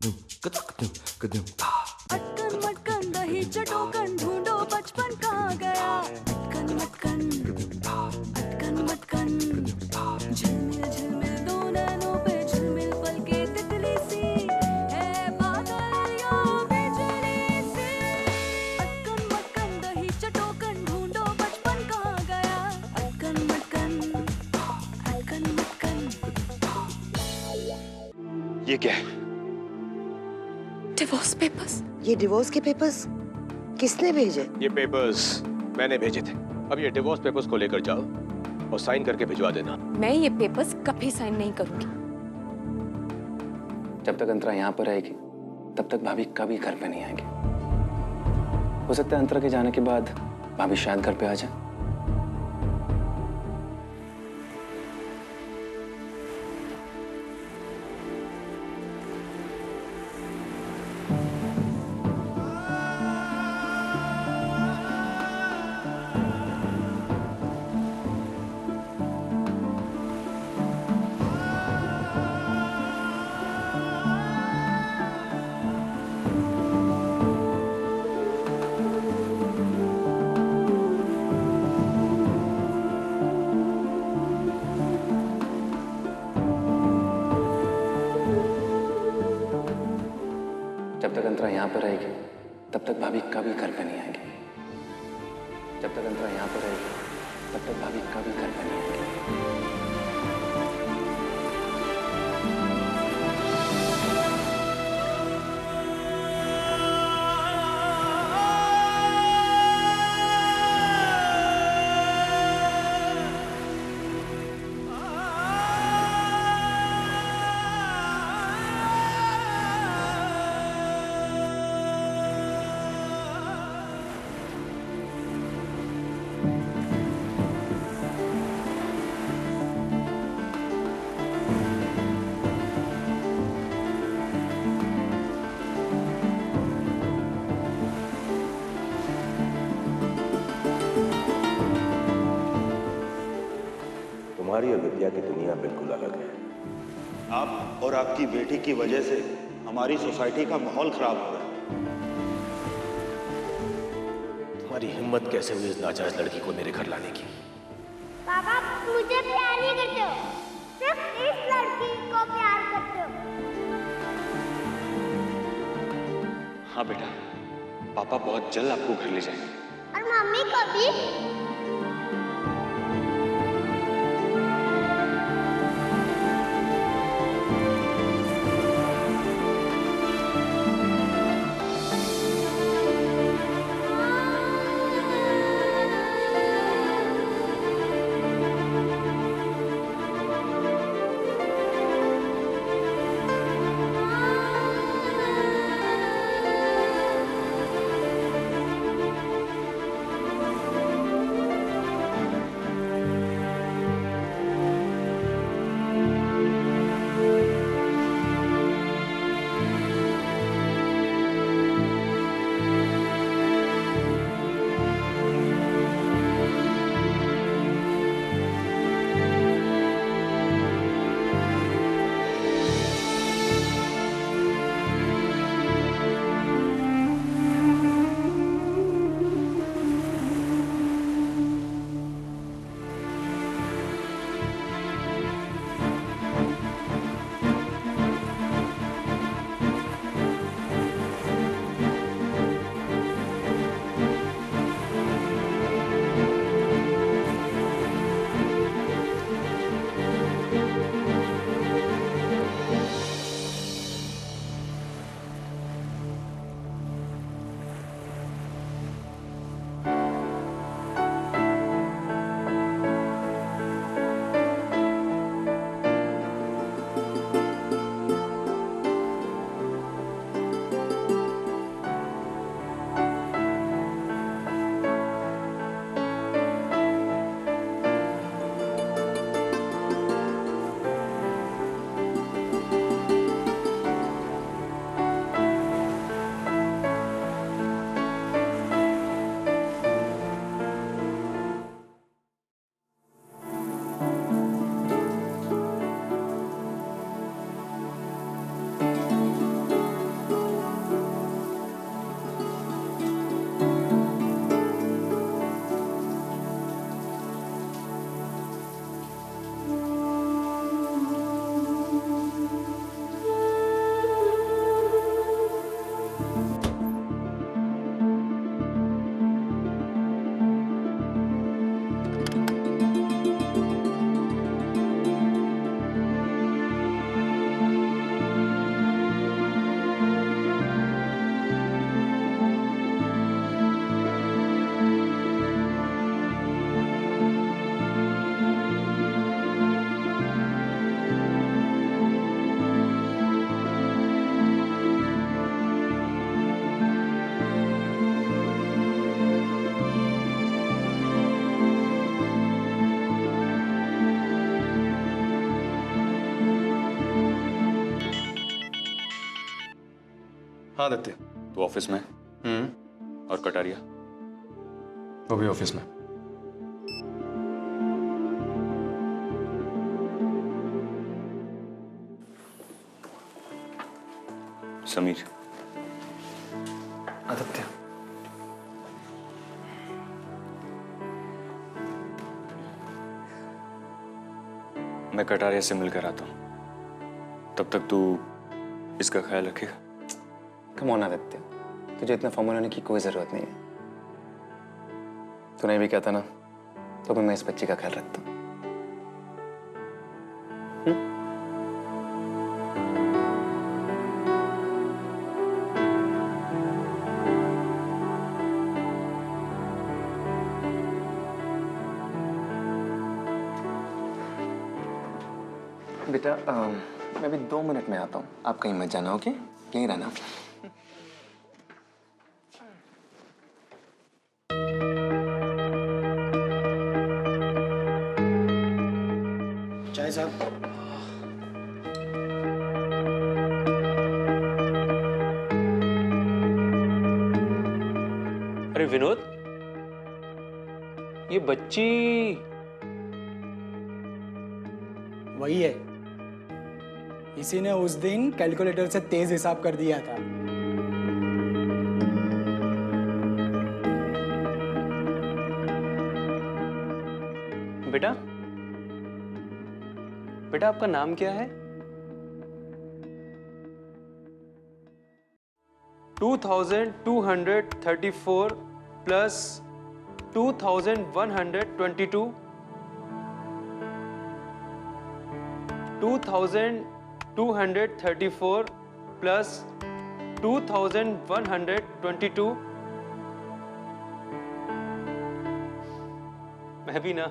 अटकन मटकन दही चटोकन ढूंढो बचपन कहाँ गया। अटकन मटकन अटकन मटकन झिलमिल झिलमिल दो नैनों पे झिलमिल पल के तितली सी है बादल या बिजली सी। अटकन मटकन दही चटोकन ढूंढो बचपन कहाँ गया। अटकन मटकन अटकन मटकन। ये क्या है? Divorce papers. ये डिवोर्स के पेपर्स किसने भेजे? ये पेपर्स मैंने भेजे थे। अब ये डिवोर्स पेपर्स को लेकर जाओ और साइन करके भिजवा देना। मैं ये पेपर्स कभी साइन नहीं करूंगी। जब तक अंतरा यहाँ पर रहेगी तब तक भाभी कभी घर पे नहीं आएंगे। हो सकता है अंतरा के जाने के बाद भाभी शायद घर पे आ जाए। जब तक अंतरा यहाँ पर रहेगी तब तक भाभी कभी घर पे नहीं आएंगे। जब तक अंतरा यहाँ पर रहेगी तब तक भाभी कभी घर पे नहीं आएंगे। तुम्हारी और विद्या की दुनिया बिल्कुल अलग है। आप और आपकी बेटी की वजह से हमारी सोसाइटी का माहौल खराब हो रहा है। तुम्हारी हिम्मत कैसे हुई इस नाजायज लड़की को मेरे घर लाने की? पापा मुझे प्यार नहीं करते हो, सिर्फ इस लड़की को प्यार करते हो। हाँ बेटा, पापा बहुत जल्द आपको घर ले जाएंगे। और मम्मी को भी। हाँ आदित्य। तू ऑफिस में? और कटारिया? वो भी ऑफिस में। समीर। आदित्य। मैं कटारिया से मिलकर आता हूँ, तब तक तू इसका ख्याल रखेगा। कम ऑन आदित्य, तुझे इतना फॉर्मल होने की कोई जरूरत नहीं है। तू नहीं भी कहता ना, तो भी मैं इस बच्ची का ख्याल रखता हूँ। बेटा मैं अभी 2 मिनट में आता हूँ, आप कहीं मत जाना, ओके? यहीं रहना। चाय साहब। अरे विनोद, ये बच्ची वही है, इसी ने उस दिन कैलकुलेटर से तेज हिसाब कर दिया था। बेटा, बेटा आपका नाम क्या है? 2234 प्लस 2122 2234 प्लस 2122। मैं भी ना।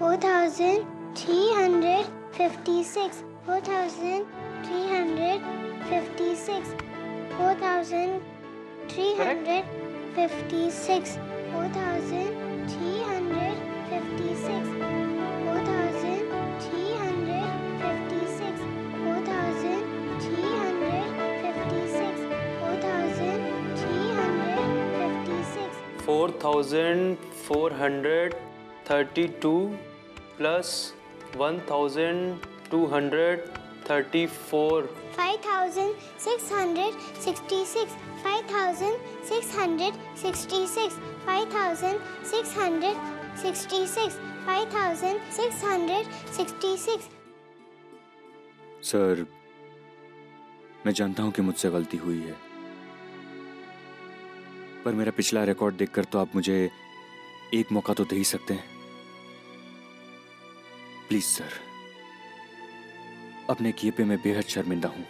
4356 4356 4356 4432 प्लस 1234 5666 5666 5666 5666। सर, मैं जानता हूं कि मुझसे गलती हुई है, पर मेरा पिछला रिकॉर्ड देखकर तो आप मुझे एक मौका तो दे ही सकते हैं। प्लीज सर, अपने किए पे मैं बेहद शर्मिंदा हूं,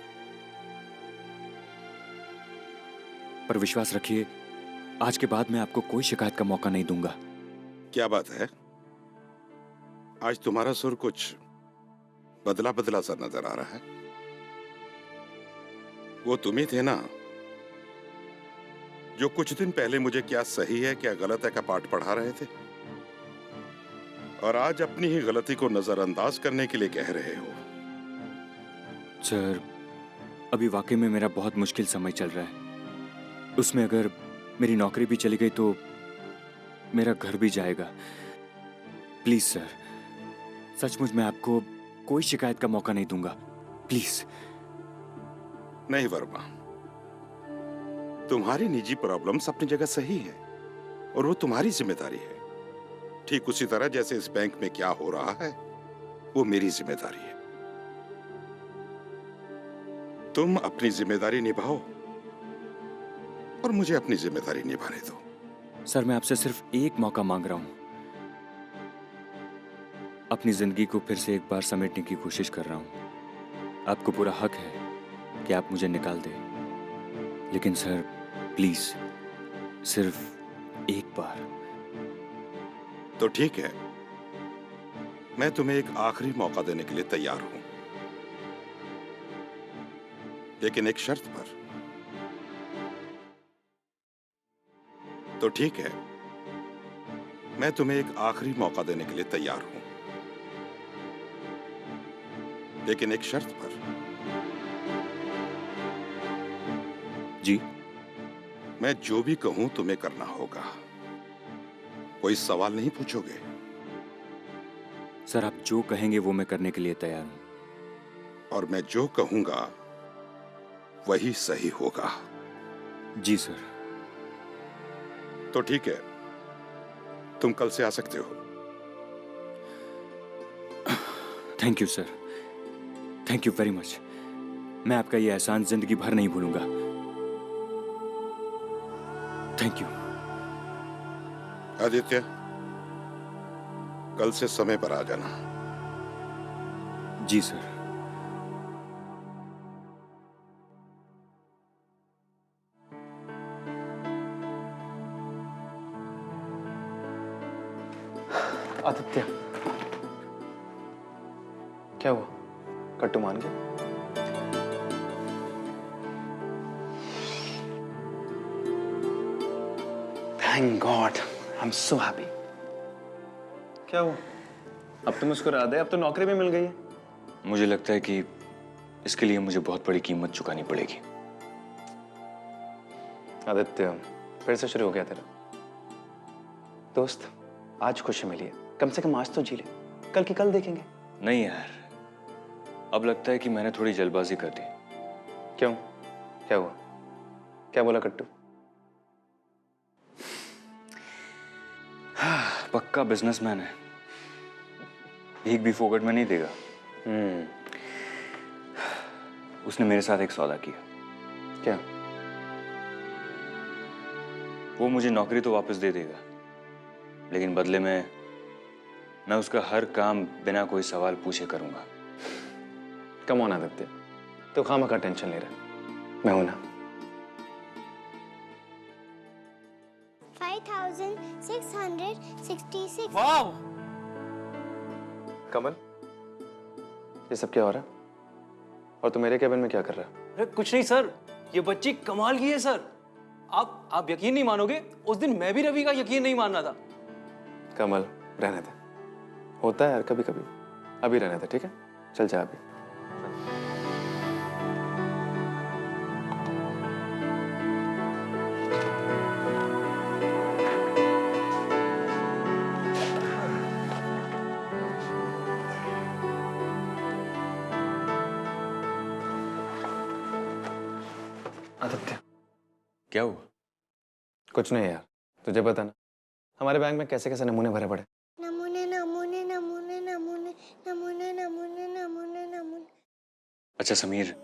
पर विश्वास रखिए, आज के बाद मैं आपको कोई शिकायत का मौका नहीं दूंगा। क्या बात है? आज तुम्हारा सुर कुछ बदला बदला सा नजर आ रहा है। वो तुम ही थे ना जो कुछ दिन पहले मुझे क्या सही है क्या गलत है का पाठ पढ़ा रहे थे, और आज अपनी ही गलती को नजरअंदाज करने के लिए कह रहे हो। सर, अभी वाकई में मेरा बहुत मुश्किल समय चल रहा है। उसमें अगर मेरी नौकरी भी चली गई तो मेरा घर भी जाएगा। प्लीज सर, सचमुच मैं आपको कोई शिकायत का मौका नहीं दूंगा, प्लीज। नहीं वर्मा, तुम्हारी निजी प्रॉब्लम्स अपनी जगह सही है और वो तुम्हारी जिम्मेदारी है, ठीक उसी तरह जैसे इस बैंक में क्या हो रहा है वो मेरी जिम्मेदारी है। तुम अपनी जिम्मेदारी निभाओ और मुझे अपनी जिम्मेदारी निभाने दो। सर, मैं आपसे सिर्फ एक मौका मांग रहा हूं। अपनी जिंदगी को फिर से एक बार समेटने की कोशिश कर रहा हूं। आपको पूरा हक है कि आप मुझे निकाल दें, लेकिन सर प्लीज सिर्फ एक बार। तो ठीक है, मैं तुम्हें एक आखिरी मौका देने के लिए तैयार हूं, लेकिन एक शर्त पर। तो ठीक है, मैं तुम्हें एक आखिरी मौका देने के लिए तैयार हूं, लेकिन एक शर्त पर। जी। मैं जो भी कहूं तुम्हें करना होगा। कोई सवाल नहीं पूछोगे? सर, आप जो कहेंगे वो मैं करने के लिए तैयार हूं। और मैं जो कहूंगा वही सही होगा। जी सर। तो ठीक है, तुम कल से आ सकते हो। Thank you sir, thank you very much. मैं आपका ये एहसान जिंदगी भर नहीं भूलूंगा। Thank you. आदित्य, कल से समय पर आ जाना। जी सर। आदित्य, क्या हुआ? कट्टू मान गया? Thank God, I am so happy. क्या हुआ? अब तो मुस्कुरा दे, अब तो नौकरी भी मिल गई है। मुझे लगता है कि इसके लिए मुझे बहुत बड़ी कीमत चुकानी पड़ेगी। आदित्य, फिर से शुरू हो गया तेरा। दोस्त, आज खुशी मिली है, कम से कम आज तो जी ले, कल की कल देखेंगे। नहीं यार, अब लगता है कि मैंने थोड़ी जल्दबाजी कर दी। क्यों? क्या हुआ? क्या बोला कट्टू? पक्का बिजनेसमैन है, एक भी फोकट में नहीं देगा। उसने मेरे साथ एक सौदा किया। क्या? वो मुझे नौकरी तो वापस दे देगा, लेकिन बदले में मैं उसका हर काम बिना कोई सवाल पूछे करूंगा। कम ऑन आदित्य, तो खामखा टेंशन ले रहा, मैं हूं ना। 5666। वाव! कमल, ये सब क्या हो रहा है? और तू मेरे कैबिन में क्या कर रहा है? अरे कुछ नहीं सर, ये बच्ची कमाल की है सर। आप यकीन नहीं मानोगे, उस दिन मैं भी रवि का यकीन नहीं मान रहा था। कमल, रहने दे, होता है यार कभी कभी। अभी रहने दे, ठीक है? चल जा अभी। आदित्य, क्या हुआ? कुछ नहीं यार, तुझे पता ना हमारे बैंक में कैसे कैसे नमूने भरे पड़े। नमूने नमूने नमूने नमूने नमूने नमूने नमूने नमूने। अच्छा समीर,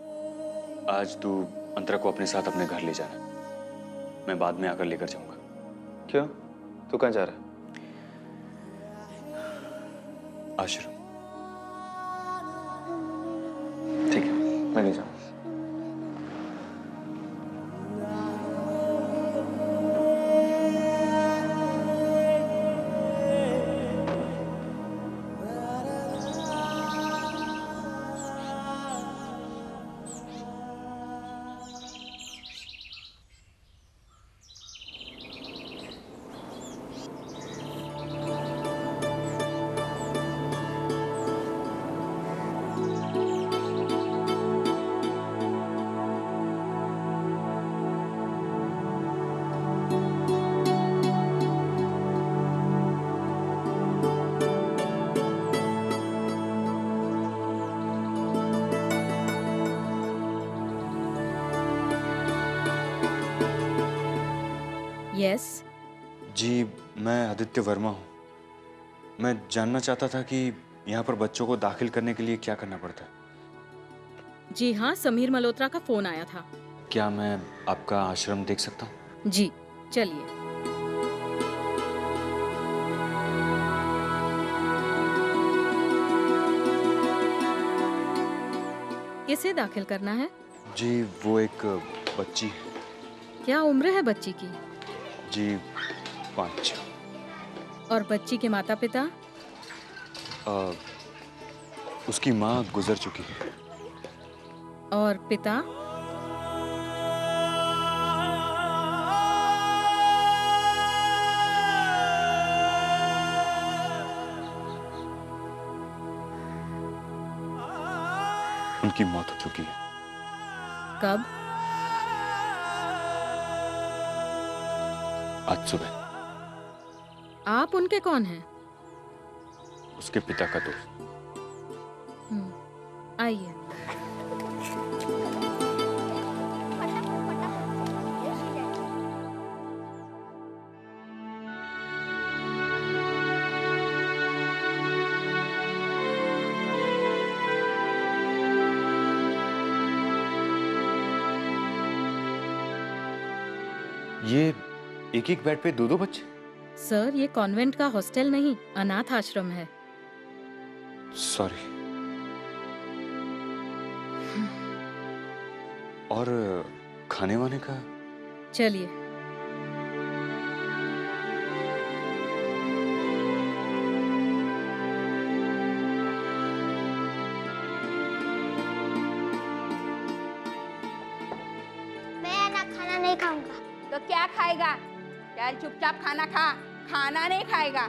आज तू अंतरा को अपने साथ अपने घर ले जाना, मैं बाद में आकर लेकर जाऊंगा। क्यों? तू कहाँ जा रहा है? आश्रम। ठीक है, मैं ले जाऊँ। यस। जी, मैं आदित्य वर्मा हूँ। मैं जानना चाहता था कि यहाँ पर बच्चों को दाखिल करने के लिए क्या करना पड़ता है। जी हाँ, समीर मल्होत्रा का फोन आया था। क्या मैं आपका आश्रम देख सकता हूँ? जी चलिए। किसे दाखिल करना है? जी, वो एक बच्ची है। क्या उम्र है बच्ची की? जी 5। और बच्ची के माता पिता? उसकी माँ गुजर चुकी है। और पिता? उनकी मौत हो चुकी है। कब? आज सुबह। आप उनके कौन हैं? उसके पिता का दोस्त। आइए। ये एक एक बेड पे दो दो बच्चे? सर, ये कॉन्वेंट का हॉस्टल नहीं, अनाथ आश्रम है। सॉरी। और खाने वाने का? चलिए। मैं ना खाना नहीं खाऊंगा। तो क्या खाएगा? चल चुपचाप खाना खा, खाना नहीं खाएगा।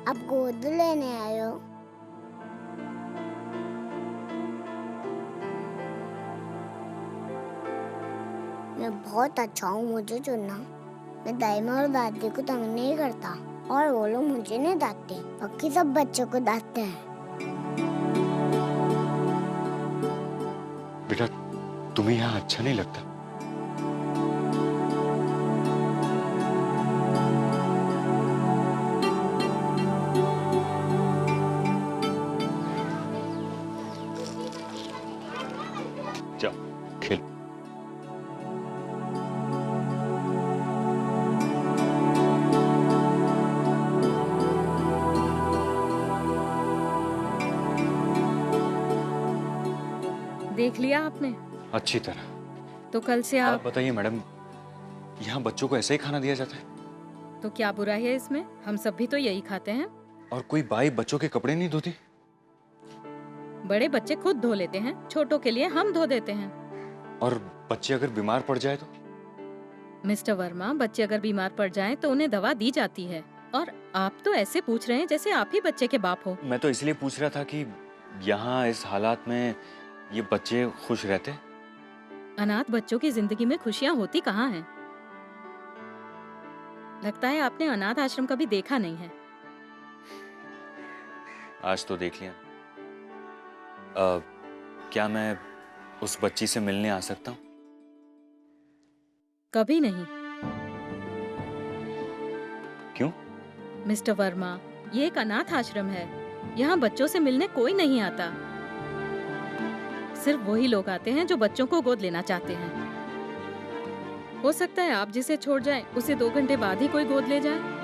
अब गोद लेने आए हो? मैं बहुत अच्छा हूँ, मुझे चुनना। मैं दाइमा और दादी को तंग नहीं करता और वो लोग मुझे नहीं डांटते। बाकी सब बच्चों को डांटते हैं। बेटा, तुम्हें यहाँ अच्छा नहीं लगता? जाओ खेल। देख लिया आपने? अच्छी तरह। तो कल से आप आप बताइए मैडम, यहाँ बच्चों को ऐसे ही खाना दिया जाता है? तो क्या बुराई है इसमें? हम सब भी तो यही खाते हैं। और कोई बाई बच्चों के कपड़े नहीं धोती? बड़े बच्चे खुद धो लेते हैं, छोटों के लिए हम धो देते हैं। और बच्चे अगर बीमार पड़ जाए तो? मिस्टर वर्मा, बच्चे अगर बीमार पड़ जाएं तो उन्हें दवा दी जाती है। और आप तो ऐसे पूछ रहे हैं जैसे आप ही बच्चे के बाप हो। मैं तो इसलिए पूछ रहा था कि यहाँ इस हालात में ये बच्चे खुश रहते? अनाथ बच्चों की जिंदगी में खुशियाँ होती कहाँ हैं? लगता है आपने अनाथ आश्रम कभी देखा नहीं है। आज तो देख लिया। क्या मैं उस बच्ची से मिलने आ सकता हूँ? कभी नहीं। क्यों? मिस्टर वर्मा, ये एक अनाथ आश्रम है। यहाँ बच्चों से मिलने कोई नहीं आता। सिर्फ वही लोग आते हैं जो बच्चों को गोद लेना चाहते हैं। हो सकता है आप जिसे छोड़ जाएं, उसे 2 घंटे बाद ही कोई गोद ले जाए।